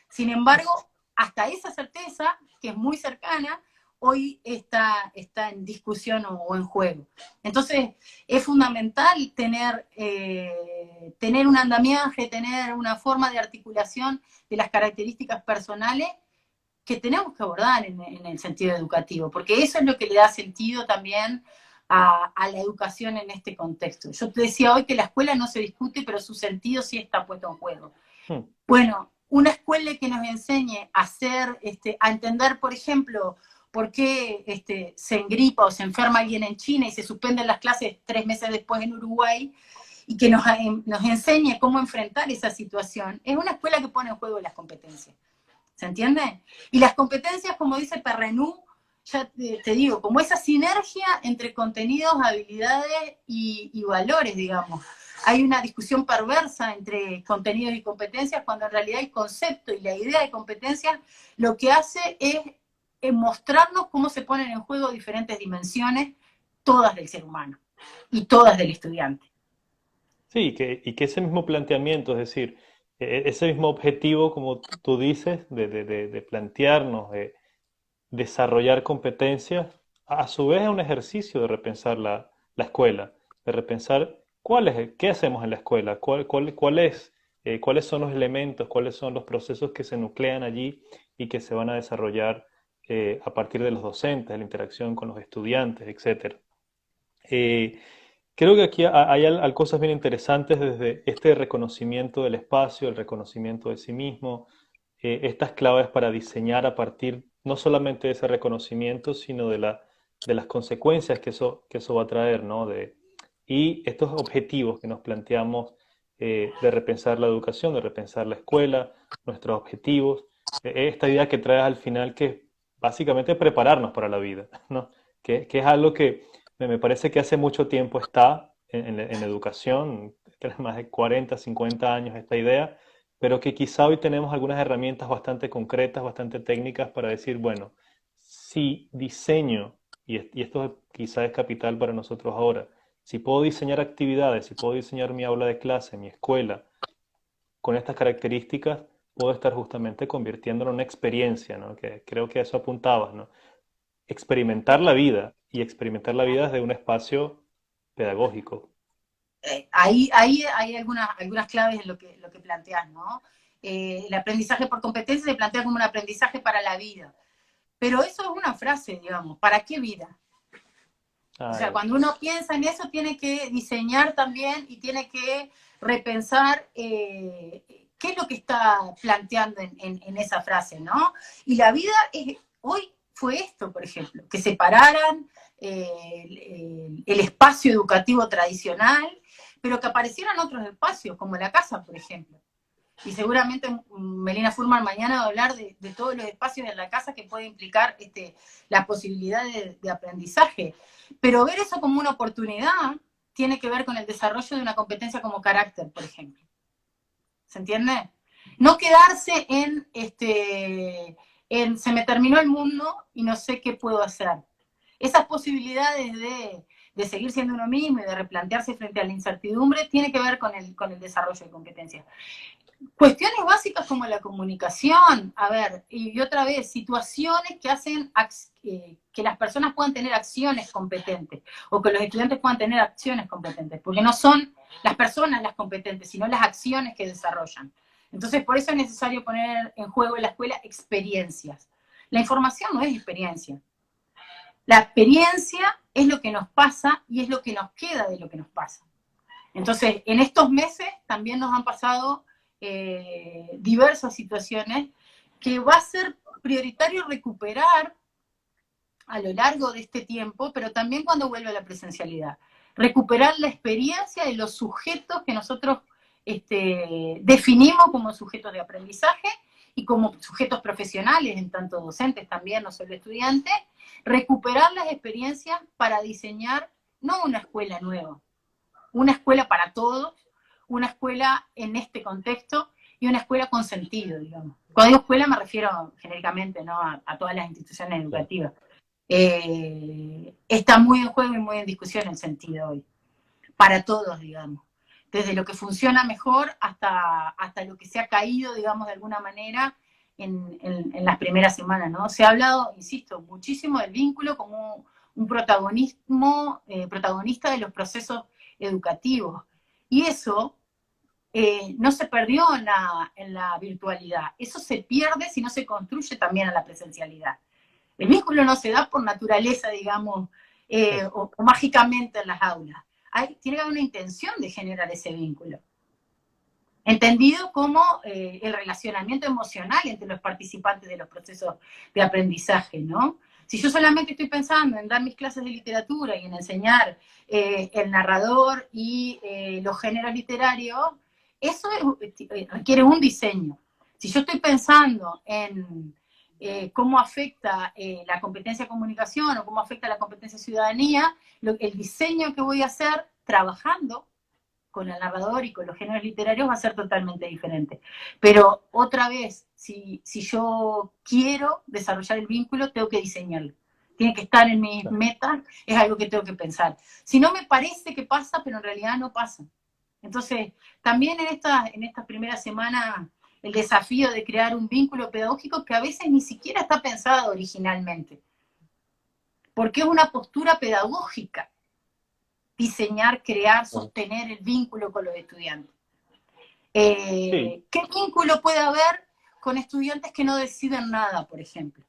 Sin embargo, hasta esa certeza, que es muy cercana, hoy está en discusión o en juego. Entonces, es fundamental tener un andamiaje, tener una forma de articulación de las características personales que tenemos que abordar en el sentido educativo, porque eso es lo que le da sentido también a la educación en este contexto. Yo te decía hoy que la escuela no se discute, pero su sentido sí está puesto en juego. Bueno, una escuela que nos enseñe a a entender, por ejemplo, por qué se engripa o se enferma alguien en China y se suspenden las clases 3 meses después en Uruguay, y que nos enseñe cómo enfrentar esa situación, es una escuela que pone en juego las competencias. ¿Se entiende? Y las competencias, como dice Perrenú, ya te digo, como esa sinergia entre contenidos, habilidades y valores, digamos. Hay una discusión perversa entre contenidos y competencias, cuando en realidad el concepto y la idea de competencias lo que hace es mostrarnos cómo se ponen en juego diferentes dimensiones, todas del ser humano y todas del estudiante. Sí, y que ese mismo planteamiento, es decir, ese mismo objetivo, como tú dices, de plantearnos, de desarrollar competencias, a su vez es un ejercicio de repensar la escuela, de repensar qué hacemos en la escuela, cuáles son los elementos, cuáles son los procesos que se nuclean allí y que se van a desarrollar a partir de los docentes, de la interacción con los estudiantes, etc. Creo que aquí hay cosas bien interesantes desde este reconocimiento del espacio, el reconocimiento de sí mismo, estas claves para diseñar a partir no solamente de ese reconocimiento, sino de las consecuencias que eso va a traer, ¿no? Y estos objetivos que nos planteamos de repensar la educación, de repensar la escuela, nuestros objetivos, esta idea que traes al final que es básicamente prepararnos para la vida, ¿no? Que es algo que me parece que hace mucho tiempo está en educación, tiene más de 40, 50 años esta idea, pero que quizá hoy tenemos algunas herramientas bastante concretas, bastante técnicas para decir, bueno, si diseño, y esto quizá es capital para nosotros ahora, si puedo diseñar actividades, si puedo diseñar mi aula de clase, mi escuela, con estas características, puedo estar justamente convirtiéndolo en una experiencia, ¿no? Que creo que a eso apuntabas, ¿no? Experimentar la vida y experimentar la vida desde un espacio pedagógico. Ahí hay algunas claves en lo que planteas, ¿no? El aprendizaje por competencia se plantea como un aprendizaje para la vida. Pero eso es una frase, digamos, ¿para qué vida? O sea, cuando uno piensa en eso, tiene que diseñar también y tiene que repensar qué es lo que está planteando en esa frase, ¿no? Y la vida hoy fue esto, por ejemplo, que separaran el espacio educativo tradicional, pero que aparecieran otros espacios, como la casa, por ejemplo. Y seguramente Melina Furman mañana va a hablar de todos los espacios en la casa que puede implicar la posibilidad de aprendizaje. Pero ver eso como una oportunidad tiene que ver con el desarrollo de una competencia como carácter, por ejemplo. ¿Se entiende? No quedarse en se me terminó el mundo y no sé qué puedo hacer. Esas posibilidades de seguir siendo uno mismo y de replantearse frente a la incertidumbre tiene que ver con el desarrollo de competencias. Cuestiones básicas como la comunicación, a ver, y otra vez, situaciones que hacen que las personas puedan tener acciones competentes, o que los estudiantes puedan tener acciones competentes, porque no son las personas las competentes, sino las acciones que desarrollan. Entonces, por eso es necesario poner en juego en la escuela experiencias. La información no es experiencia. La experiencia es lo que nos pasa y es lo que nos queda de lo que nos pasa. Entonces, en estos meses también nos han pasado diversas situaciones que va a ser prioritario recuperar a lo largo de este tiempo, pero también cuando vuelva a la presencialidad. Recuperar la experiencia de los sujetos que nosotros definimos como sujetos de aprendizaje y como sujetos profesionales, en tanto docentes también, no solo estudiantes, recuperar las experiencias para diseñar no una escuela nueva, una escuela para todos, una escuela en este contexto y una escuela con sentido, digamos. Cuando digo escuela me refiero genéricamente, ¿no?, a todas las instituciones educativas. Está muy en juego y muy en discusión el sentido hoy, para todos, digamos. Desde lo que funciona mejor hasta lo que se ha caído, digamos, de alguna manera en las primeras semanas, ¿no? Se ha hablado, insisto, muchísimo del vínculo como un protagonista de los procesos educativos. Y eso no se perdió en la virtualidad. Eso se pierde si no se construye también en la presencialidad. El vínculo no se da por naturaleza, digamos, o mágicamente en las aulas. Tiene que haber una intención de generar ese vínculo. Entendido como el relacionamiento emocional entre los participantes de los procesos de aprendizaje, ¿no? Si yo solamente estoy pensando en dar mis clases de literatura y en enseñar el narrador y los géneros literarios, eso requiere un diseño. Si yo estoy pensando en cómo afecta la competencia de comunicación o cómo afecta la competencia de ciudadanía, el diseño que voy a hacer trabajando con el narrador y con los géneros literarios va a ser totalmente diferente. Pero otra vez, si yo quiero desarrollar el vínculo, tengo que diseñarlo. Tiene que estar en mis metas, es algo que tengo que pensar. Si no, me parece que pasa, pero en realidad no pasa. Entonces, también en estas primeras semanas, el desafío de crear un vínculo pedagógico que a veces ni siquiera está pensado originalmente. Porque es una postura pedagógica diseñar, crear, sostener el vínculo con los estudiantes. Sí. ¿Qué vínculo puede haber con estudiantes que no deciden nada, por ejemplo?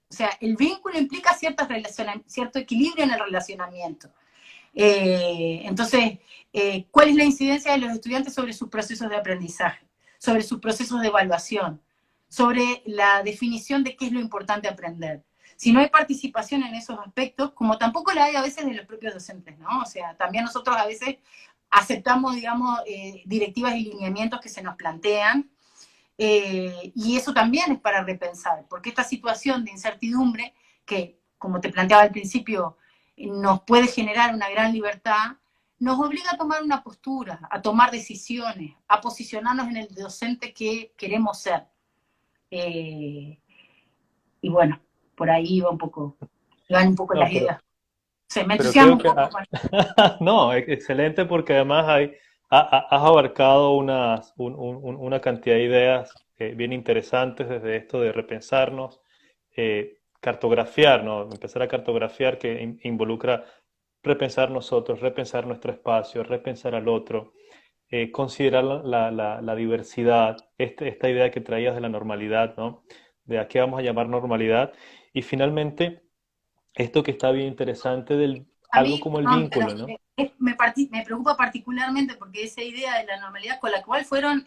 O sea, el vínculo implica cierto equilibrio en el relacionamiento. Entonces, ¿cuál es la incidencia de los estudiantes sobre sus procesos de aprendizaje, sobre sus procesos de evaluación, sobre la definición de qué es lo importante aprender? Si no hay participación en esos aspectos, como tampoco la hay a veces de los propios docentes, ¿no? O sea, también nosotros a veces aceptamos, digamos, directivas y lineamientos que se nos plantean, y eso también es para repensar, porque esta situación de incertidumbre, que, como te planteaba al principio, nos puede generar una gran libertad, nos obliga a tomar una postura, a tomar decisiones, a posicionarnos en el docente que queremos ser. Y bueno, por ahí van un poco No, las ideas. Se me pero entusiasma creo un que... poco. no, excelente porque además has abarcado una cantidad de ideas bien interesantes desde esto de repensarnos, cartografiar, ¿no? Empezar a cartografiar que involucra repensar nosotros, repensar nuestro espacio, repensar al otro, considerar la diversidad, esta idea que traías de la normalidad, ¿no? De a qué vamos a llamar normalidad. Y finalmente, esto que está bien interesante del A algo mí, como el perdón, pero vínculo, ¿no? me preocupa particularmente porque esa idea de la normalidad con la cual fueron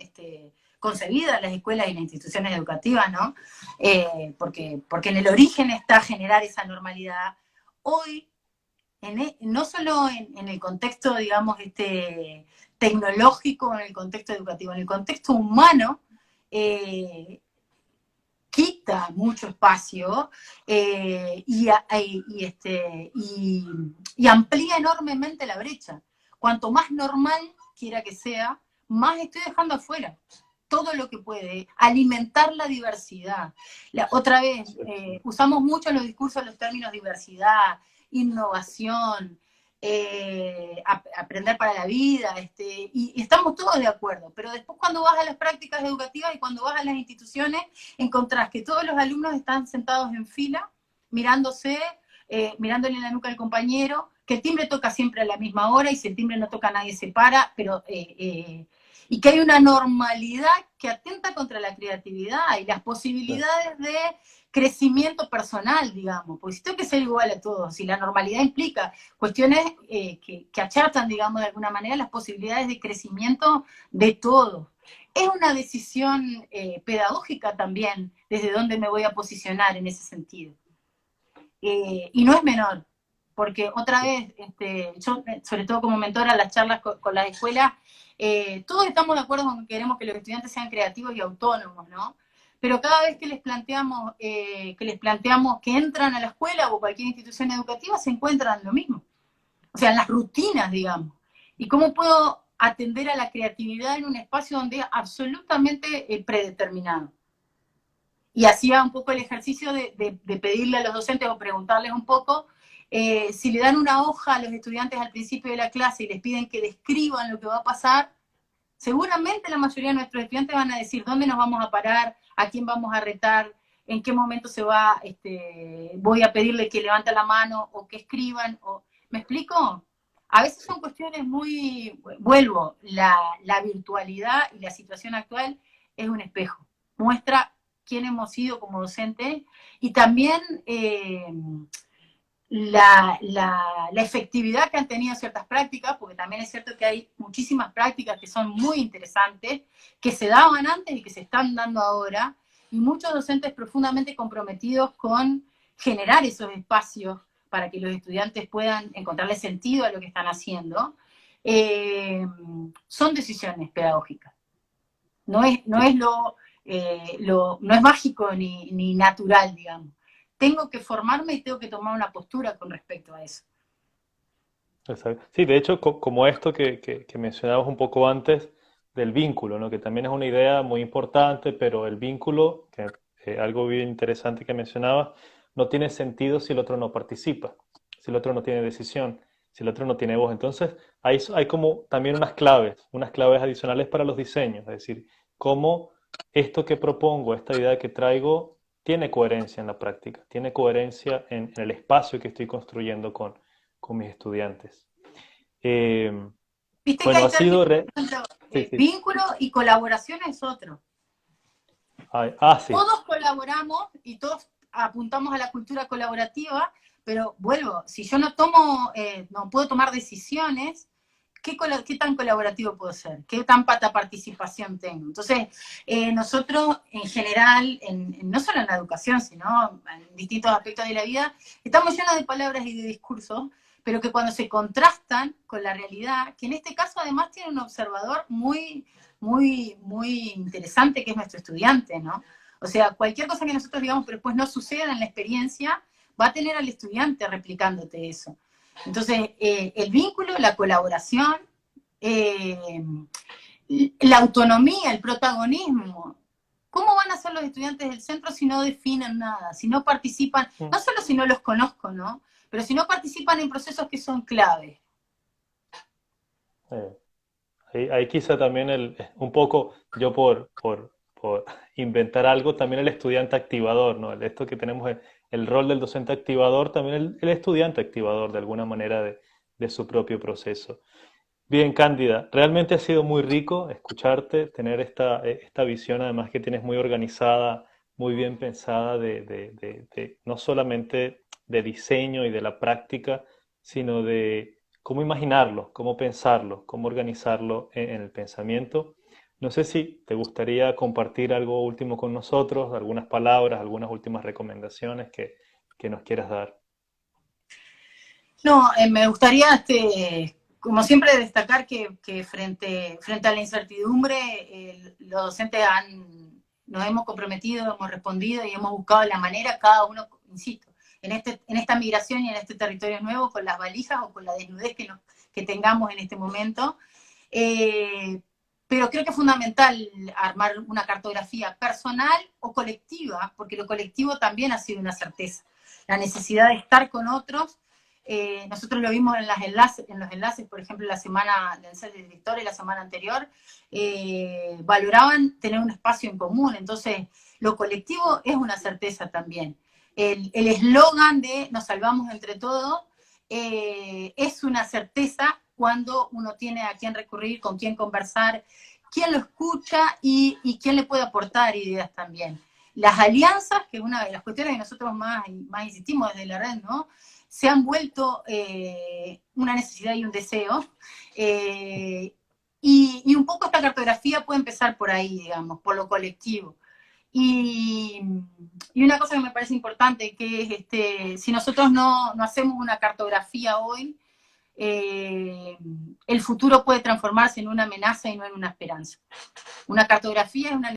concebidas las escuelas y las instituciones educativas, ¿no? Porque en el origen está generar esa normalidad. Hoy, no solo en el contexto, digamos, tecnológico, en el contexto educativo, en el contexto humano, quita mucho espacio y amplía enormemente la brecha. Cuanto más normal quiera que sea, más estoy dejando afuera todo lo que puede alimentar la diversidad. Otra vez, usamos mucho en los discursos los términos diversidad, innovación, aprender para la vida, y estamos todos de acuerdo, pero después cuando vas a las prácticas educativas y cuando vas a las instituciones, encontrás que todos los alumnos están sentados en fila, mirándose, mirándole en la nuca al compañero, que el timbre toca siempre a la misma hora y si el timbre no toca nadie se para, pero y que hay una normalidad que atenta contra la creatividad y las posibilidades de crecimiento personal, digamos, porque si tengo que ser igual a todos, y la normalidad implica cuestiones que achatan, digamos, de alguna manera las posibilidades de crecimiento de todos. Es una decisión pedagógica también, desde dónde me voy a posicionar en ese sentido. Y no es menor, porque otra vez, yo, sobre todo como mentora, las charlas con las escuelas, todos estamos de acuerdo con que queremos que los estudiantes sean creativos y autónomos, ¿no? Pero cada vez que les planteamos que entran a la escuela o cualquier institución educativa, se encuentran lo mismo. O sea, en las rutinas, digamos. ¿Y cómo puedo atender a la creatividad en un espacio donde es absolutamente predeterminado? Y hacía un poco el ejercicio de pedirle a los docentes o preguntarles un poco si le dan una hoja a los estudiantes al principio de la clase y les piden que describan lo que va a pasar, seguramente la mayoría de nuestros estudiantes van a decir dónde nos vamos a parar, a quién vamos a retar, en qué momento voy a pedirle que levante la mano o que escriban. ¿Me explico? A veces son cuestiones vuelvo, la virtualidad y la situación actual es un espejo, muestra quién hemos sido como docentes y también la efectividad que han tenido ciertas prácticas, porque también es cierto que hay muchísimas prácticas que son muy interesantes, que se daban antes y que se están dando ahora, y muchos docentes profundamente comprometidos con generar esos espacios para que los estudiantes puedan encontrarle sentido a lo que están haciendo, son decisiones pedagógicas. No es no es mágico ni natural, digamos. Tengo que formarme y tengo que tomar una postura con respecto a eso. Exacto. Sí, de hecho, como esto que mencionabas un poco antes del vínculo, ¿no? Que también es una idea muy importante, pero el vínculo, que algo bien interesante que mencionabas, no tiene sentido si el otro no participa, si el otro no tiene decisión, si el otro no tiene voz. Entonces, hay como también unas claves adicionales para los diseños, es decir, cómo esto que propongo, esta idea que traigo, tiene coherencia en la práctica, tiene coherencia en el espacio que estoy construyendo con mis estudiantes. Eh, Viste que bueno, hay ha sido... términos, por ejemplo, Sí, sí. vínculo y colaboración es otro. Sí. Todos colaboramos y todos apuntamos a la cultura colaborativa, pero vuelvo, si yo no puedo tomar decisiones, ¿qué tan colaborativo puedo ser? ¿Qué tan participación tengo? Entonces, nosotros en general, no solo en la educación, sino en distintos aspectos de la vida, estamos llenos de palabras y de discursos, pero que cuando se contrastan con la realidad, que en este caso además tiene un observador muy interesante, que es nuestro estudiante, ¿no? O sea, cualquier cosa que nosotros digamos, pero después no suceda en la experiencia, va a tener al estudiante replicándote eso. Entonces, el vínculo, la colaboración, eh, la autonomía, el protagonismo. ¿Cómo van a ser los estudiantes del centro si no definen nada, si no participan, no solo si no los conozco, ¿no? Pero si no participan en procesos que son claves? Ahí quizá también un poco, yo por inventar algo, también el estudiante activador, ¿no? Esto que tenemos el rol del docente activador, también el estudiante activador de alguna manera de su propio proceso. Bien, Cándida, realmente ha sido muy rico escucharte, tener esta visión, además que tienes muy organizada, muy bien pensada no solamente de diseño y de la práctica, sino de cómo imaginarlo, cómo pensarlo, cómo organizarlo en el pensamiento. No sé si te gustaría compartir algo último con nosotros, algunas palabras, algunas últimas recomendaciones que nos quieras dar. No, me gustaría, como siempre, destacar que frente a la incertidumbre, los docentes nos hemos comprometido, hemos respondido y hemos buscado la manera, cada uno, insisto, en esta migración y en este territorio nuevo, con las valijas o con la desnudez que tengamos en este momento. Pero creo que es fundamental armar una cartografía personal o colectiva, porque lo colectivo también ha sido una certeza. La necesidad de estar con otros. Nosotros lo vimos en los enlaces, por ejemplo, la semana del director y la semana anterior, valoraban tener un espacio en común. Entonces, lo colectivo es una certeza también. El eslogan de nos salvamos entre todos es una certeza cuando uno tiene a quién recurrir, con quién conversar, quién lo escucha y quién le puede aportar ideas también. Las alianzas, que es una de las cuestiones que nosotros más insistimos desde la red, ¿no? Se han vuelto una necesidad y un deseo. Y un poco esta cartografía puede empezar por ahí, digamos, por lo colectivo. Y, y una cosa que me parece importante, que es, si nosotros no hacemos una cartografía hoy, el futuro puede transformarse en una amenaza y no en una esperanza. Una cartografía es una...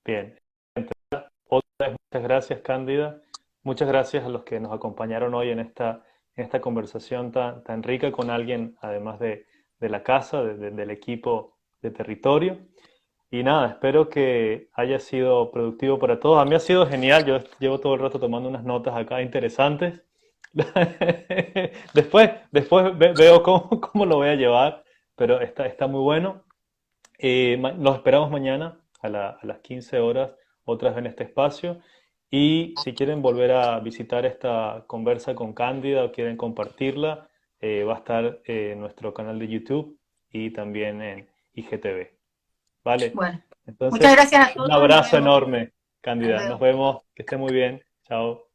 Bien. Otra vez, muchas gracias, Cándida. Muchas gracias a los que nos acompañaron hoy en esta conversación tan rica con alguien, además de la casa, del equipo de territorio. Y nada, espero que haya sido productivo para todos. A mí ha sido genial, yo llevo todo el rato tomando unas notas acá interesantes. Después veo cómo lo voy a llevar, pero está muy bueno. Los esperamos mañana a las 15 horas, otra vez en este espacio. Y si quieren volver a visitar esta conversa con Cándida o quieren compartirla, va a estar en nuestro canal de YouTube y también en IGTV. ¿Vale? Bueno, muchas Entonces, gracias a un todos, nos abrazo vemos, enorme, hasta Cándida. Nos luego. vemos, que esté muy bien. Chao.